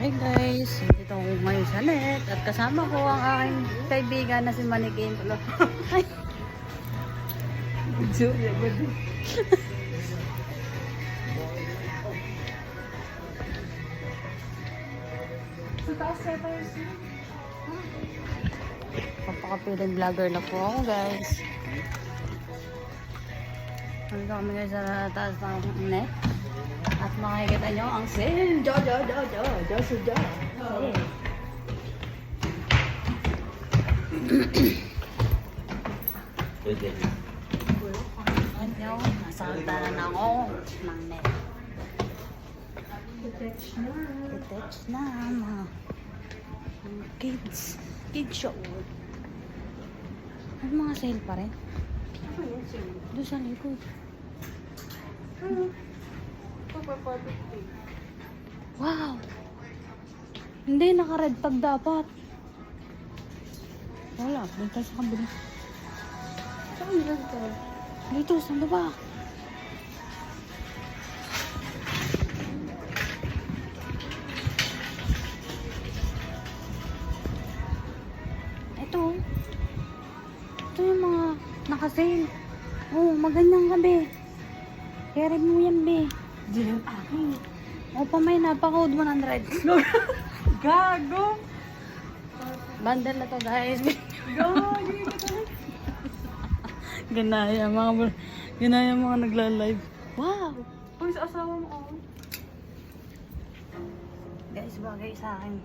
Hi guys, dito ako ngayon sa net at kasama ko ang aking kaibigan na si Manikin. Ay! Sorry, agad. Sa taas na tayo siya. Papakapiling vlogger na po ako guys. Nandito kami guys sa taas ng net. At makikita nyo ang sale. Sale. Ano, nasalta na ako ng net. Detach na. Detach na mga kids. Kids show. May mga sale pa rin. Ano yun siya? Doon sa likod. Ano? Ito pa 450. Wow! Hindi, naka-red tag dapat. Wala, doon tayo sa kabila. Saan yun to? Dito, sa baba. Ito. Ito yung mga naka-sale. Oh, magandang gabi. Kaya mo yan, be. Diyan ang akin. O, pamay na, pa-code 100. Gago! Bundle na to, guys. Gago! Ganaya, mga nagla-live. Wow! Uy, sa asawa mo ako. Guys, bagay sa akin.